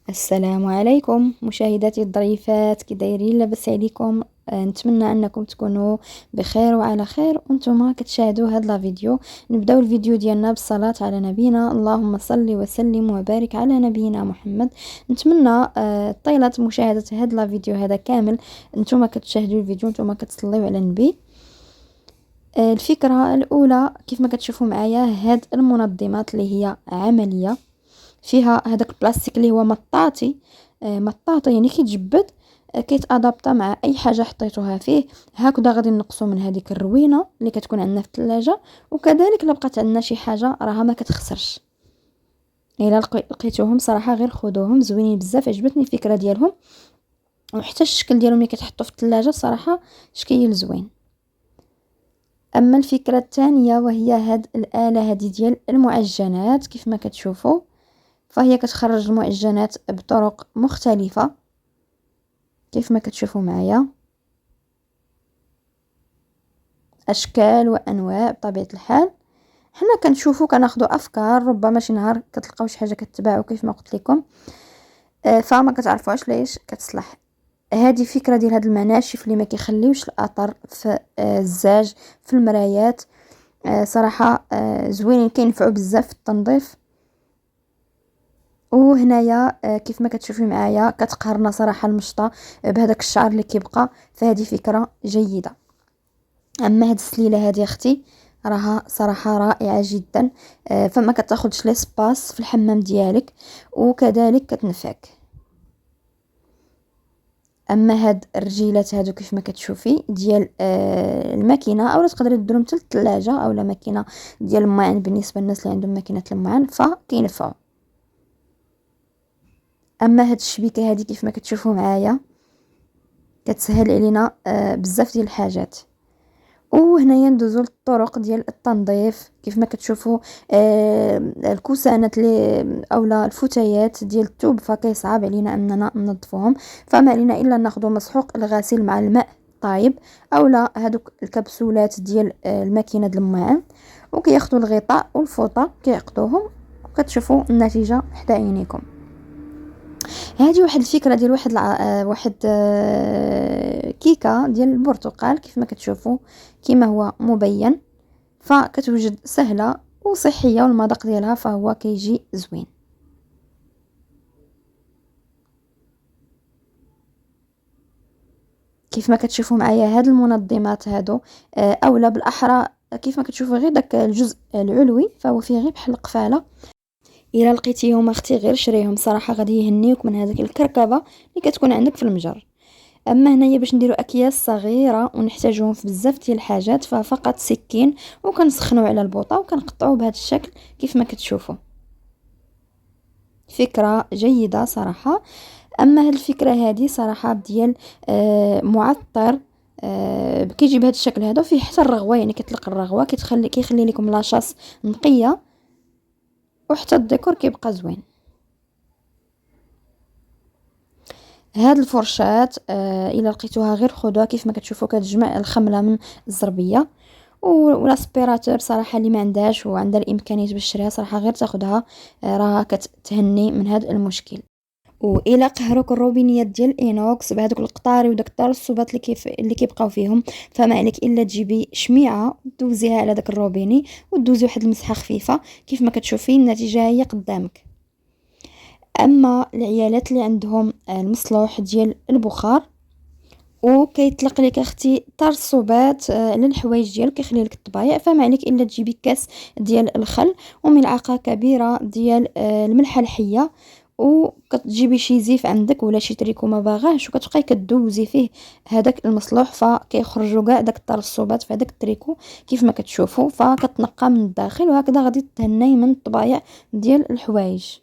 السلام عليكم مشاهداتي الظريفات، كي دايرين؟ لاباس عليكم؟ نتمنى انكم تكونوا بخير وعلى خير وانتم كتشاهدوا هذا الفيديو. نبداو الفيديو ديالنا بالصلاه على نبينا، اللهم صل وسلم وبارك على نبينا محمد. نتمنى طيله مشاهده هذا الفيديو هذا كامل انتم كتشاهدوا الفيديو، انتم كتصليوا على النبي. الفكره الاولى كيف ما كتشوفوا معايا، هاد المنظمات اللي هي عمليه فيها هذاك البلاستيك اللي هو مطاطي. مطاطي يعني كيتجبد، كيتادابطا مع اي حاجه حطيتوها فيه. هكذا غادي نقصوا من هذيك الروينه اللي كتكون عندنا في الثلاجه. وكذلك الا بقات عندنا شي حاجه راها ما كتخسرش. الا لقيتوهم صراحه غير خذوهم، زوينين بزاف، عجبتني الفكره ديالهم. وحتى الشكل ديالهم ملي كتحطوا في الثلاجه صراحه شكل زوين. اما الفكره الثانيه وهي هاد الاله هذه ديال المعجنات، كيف ما كتشوفوا فهي كتخرج المعجنات بطرق مختلفة كيف ما كتشوفوا معايا، اشكال وانواع بطبيعة الحال. حنا كنشوفوا كناخذوا افكار، ربما شي نهار كتلقاو شي حاجه كتباعوا كيف ما قلت لكم، فما كتعرفوش ليش كتصلح. هذه فكره ديال هاد المناشف اللي ما كيخليوش الاثر في الزاج في المرايات. صراحه زوينين، كينفعوا بزاف في التنظيف. وهنايا كيف ما كتشوفي معايا كتقهرنا صراحه المشطه بهذاك الشعر اللي كيبقى، فهذه فكره جيده. اما هاد السليله هذه اختي راها صراحه رائعه جدا، فما كتاخذش ليسباس في الحمام ديالك وكذلك كتنفعك. اما هاد الرجيلات هادو كيف ما كتشوفي ديال الماكينه، او تقدري ديرهم حتى للثلاجه او لا ماكينه ديال الماعن بالنسبه للناس اللي عندهم ماكينه الماعن فكينفعوا. اما هاد الشبيكه هذه كيف ما كتشوفوا معايا كتسهل علينا بزاف ديال الحاجات. وهنايا ندوزو للطرق ديال التنظيف. كيف ما كتشوفوا الكوسانات اللي اولا الفتيات ديال الثوب فكيصعب علينا اننا ننظفوهم، فما علينا الا ناخذ مسحوق الغسيل مع الماء طايب اولا هذوك الكبسولات ديال الماكينه ديال الماعن، وكياخذوا الغطاء والفوطه كيعقدوهم وكتشوفوا النتيجه حدا عينيكم. هذه واحد الفكره ديال واحد كيكه ديال البرتقال كيف ما كتشوفوا كيما هو مبين، فكتوجد سهله وصحيه والمذاق ديالها فهو كيجي زوين. كيف ما كتشوفوا معايا هاد المنظمات هادو اولا بالاحرى كيف ما كتشوفوا غير داك الجزء العلوي فهو فيه غير بحال القفاله. الا لقيتيهم اختي غير شريهم، صراحه غادي يهنيوك من هذيك الكركبه اللي كتكون عندك في المجر. اما هنايا باش نديرو اكياس صغيره ونحتاجوهم في بزاف ديال الحاجات ففقط سكين، وكنسخنوا على البوطه وكنقطعوا بهذا الشكل كيف ما كتشوفوا. فكره جيده صراحه. اما هاد الفكره هذه صراحه ديال معطر كيجي بهذا الشكل هذا، وفيه حتى الرغوه، يعني كيطلق الرغوه كيخلي لكم لاصاص نقيه، وحتى الديكور كيبقى زوين. هاد الفرشات الا لقيتوها غير خذوها، كيف ما كتشوفوا كتجمع الخمله من الزربيه. والاسبيراتور صراحه اللي ما عندهاش وعندها الامكانيه باش تشريها صراحه غير تاخذها، راها كتهني من هذا المشكل. والى قهروك الروبينيات ديال الانوكس بهذوك القطاري وداك الترسبات اللي كيبقاو فيهم، فما عليك الا تجيبي شميعه دوزيها على داك الروبيني ودوزي واحد المسحه خفيفه كيف ما كتشوفي النتيجه هي قدامك. اما العيالات اللي عندهم المصلوح ديال البخار وكيطلق لك اختي ترسبات للحوايج ديالك كيخلي لك الطبايع، فما عليك الا تجيبي كاس ديال الخل وملعقه كبيره ديال الملحه الحيه، وكتجيبي شي زيف عندك ولا شي تريكو ما باغاش وكتبقاي كدوزي فيه هذاك المصلوح فكيخرجوا كاع داك الترسبات في هذاك التريكو كيف ما كتشوفوا، فكتنقى من الداخل وهكذا غادي تهني من الطبايع ديال الحوايج.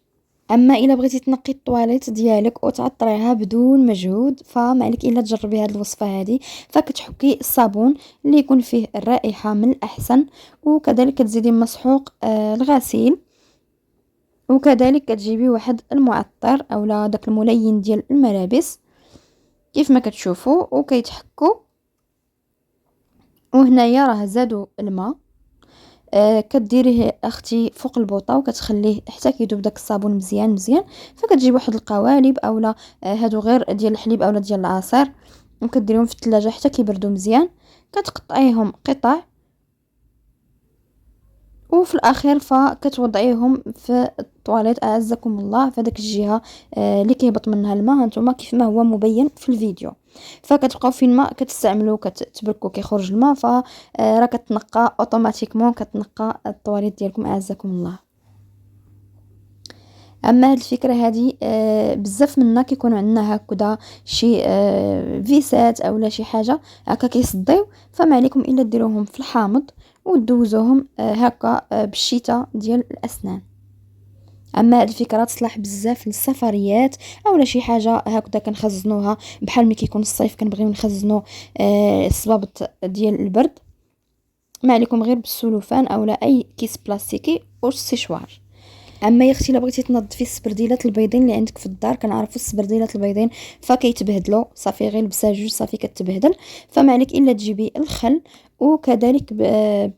اما الا بغيتي تنقي الطواليت ديالك وتعطريها بدون مجهود فما عليك الا تجربي هذه الوصفه هذه. فكتحكي الصابون اللي يكون فيه الرائحه من الاحسن، وكذلك كتزيدي مسحوق الغسيل، وكذلك كتجيبي واحد المعطر اولا داك الملين ديال الملابس كيف ما كتشوفوا وكيتحكوا. وهنايا راه زادوا الماء، كديريه اختي فوق البوطه وكتخليه حتى كيذوب داك الصابون مزيان مزيان. فكتجيب واحد القوالب اولا هادو غير ديال الحليب اولا ديال العصير، وكديريهم في الثلاجه حتى كيبردوا مزيان. كتقطعيهم قطع، وفي الاخير فكتوضعيهم في الطواليت اعزكم الله في هذيك الجهه اللي كيهبط منها الماء، هانتوما كيف ما هو مبين في الفيديو. فكتبقاو فين ما كتستعملوا كتبركوا كيخرج الماء، راه كتنقى اوتوماتيكمون، كتنقى الطواليت ديالكم اعزكم الله. اما هاد الفكره هادي بزاف منا كيكونوا عندنا هكذا شي فيسات اولا شي حاجه هكا كيصديو، فما عليكم الا ديروهم في الحامض ودوزوهم هكا بالشتاء ديال الاسنان. اما هاد الفكره تصلح بزاف للسفريات اولا شي حاجه هكذا كنخزنوها، بحال ملي كيكون الصيف كنبغيو نخزنوا الصبابط ديال البرد، ما عليكم غير بالسلوفان اولا اي كيس بلاستيكي والسيشوار. اما يا اختي الا بغيتي تنظفي السبرديلات البيضين اللي عندك في الدار، كنعرفوا السبرديلات البيضين فكيتبهدلوا، صافي غير لبسها جوج صافي كتبهدل. فما عليك الا تجيبي الخل وكذلك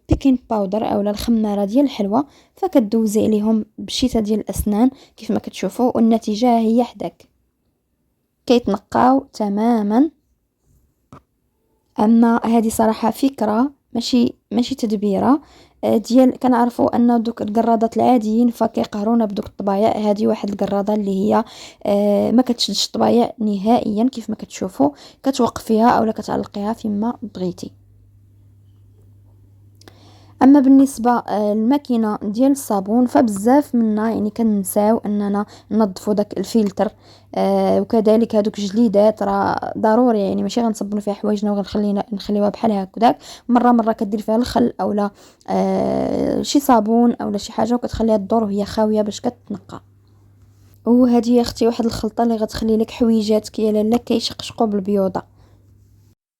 بيكين باودر اولا الخماره ديال الحلوى، فكدوزي عليهم بالشيته ديال الاسنان كيف ما كتشوفوا، والنتيجه هي حداك كيتنقاو تماما. اما هذه صراحه فكره ماشي تدبيره ديال كنعرفوا ان دوك القرادات العاديين فكيقهرونا بدوك الطبايع. هذه واحد القراده اللي هي ما كتشدش الطبايع نهائيا كيف ما كتشوفوا، كتوقفيها اولا كتعلقيها فيما بغيتي. اما بالنسبه للماكينه ديال الصابون فبزاف منا يعني كنساو اننا ننظفوا داك الفلتر وكذلك هذوك الجليدات راه ضروري، يعني ماشي غنصبنوا فيها حوايجنا نخليوها بحال هكذاك. مره كدير فيها الخل اولا شي صابون اولا شي حاجه وكتخليها تدور وهي خاويه باش كتنقى. وهذه يا اختي واحد الخلطه اللي غتخلي لك حويجاتك يا لاله كيشقشقوا بالبيوضه.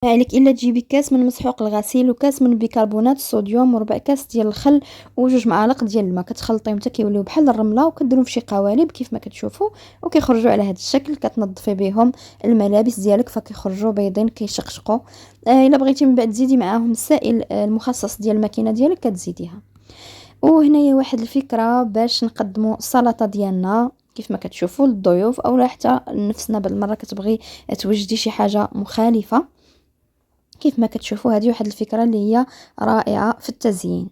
ما عليك الا تجيبي كاس من مسحوق الغسيل وكاس من بيكربونات الصوديوم وربع كاس ديال الخل وجوج معالق ديال الماء، كتخلطيهم حتى كيوليو بحال الرمله وكديرهم في شي قوالب كيف ما كتشوفوا وكيخرجوا على هذا الشكل. كتنظفي بهم الملابس ديالك فكيخرجوا بيضين كيشقشقوا. الا بغيتي من بعد تزيدي معاهم السائل المخصص ديال الماكينه ديالك كتزيديها. وهنايا واحد الفكره باش نقدموا السلطه ديالنا كيف ما كتشوفوا للضيوف اولا حتى لنفسنا بعض المره كتبغي توجدي شي حاجه مخالفه. كيف ما كتشوفوا هذه واحد الفكرة اللي هي رائعة في التزيين.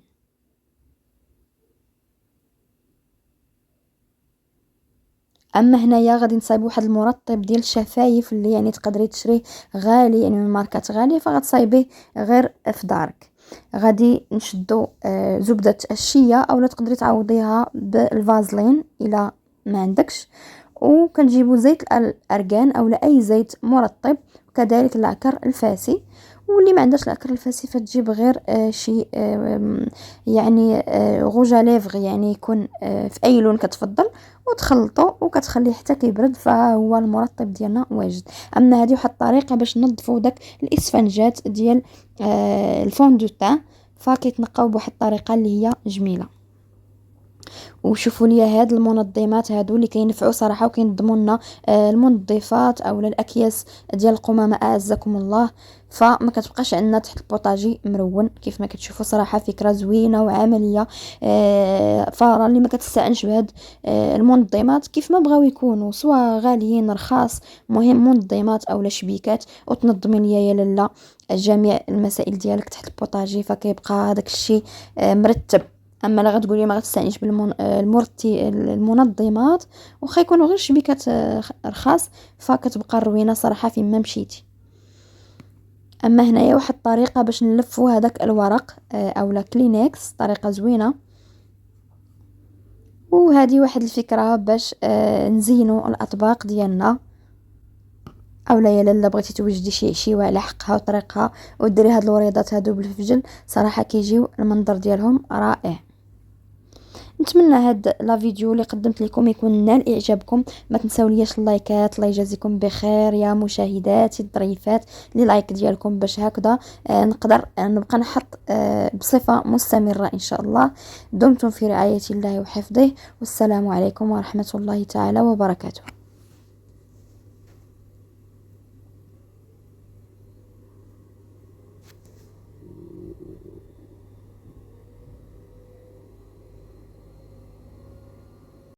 اما هنايا غادي نصايب واحد المرطب ديال الشفايف اللي يعني تقدري تشريه غالي يعني من ماركات غاليه، فغتصايبيه غير في دارك. غادي نشدو زبده الشيا اولا تقدري تعوضيها بالفازلين الا ما عندكش، وكنجيبو زيت الارغان اولا اي زيت مرطب وكذلك العكر الفاسي. واللي ما عندهاش العكر الفاسي فتجيب غير شي يعني غوجا ليفغ يعني يكون في اي لون كتفضل وتخلطوا وكتخليه حتى كيبرد فهو المرطب ديالنا واجد. اما هذه واحد الطريقه باش ننظفوا داك الاسفنجات ديال الفون دو تان فكيتنقاو بواحد الطريقه اللي هي جميله. وشوفوا لي هاد المنظمات هادو اللي كينفعوا صراحه وكينظموا لنا المنظفات اولا الاكياس ديال القمامه اعزكم الله، فما كتبقاش عندنا تحت البوطاجي مرون كيف ما كتشوفوا. صراحه فكره زوينه وعمليه. فرا اللي ما كتستعنش بهاد المنظمات كيف ما بغاو يكونوا سواء غاليين رخاص، مهم منظمات اولا شبيكات وتنظمي ليا يا لاله جميع المسائل ديالك تحت البوطاجي فكيبقى هذاك الشيء مرتب. اما لا غتقولي ما غتستعنيش المنظمات وخا يكونوا غير شبيكات رخاص فكتبقى الروينه صراحه فين ما مشيتي. اما هنايا واحد الطريقه باش نلفوا هذاك الورق اولا كلينكس، طريقه زوينه. وهذه واحد الفكره باش نزينوا الاطباق ديالنا اولا يا لاله بغيتي توجدي شي عشيوه على حقها وطريقها وديري هاد الوريضات هادو بالفجل صراحه كيجيو المنظر ديالهم رائع. نتمنى هاد لا فيديو اللي قدمت لكم يكون نال اعجابكم. ما تنساو ليش اللايكات، الله يجازيكم بخير يا مشاهداتي الظريفات لي لايك ديالكم باش هكذا نقدر نبقى نحط بصفه مستمره ان شاء الله. دمتم في رعايه الله وحفظه، والسلام عليكم ورحمه الله تعالى وبركاته.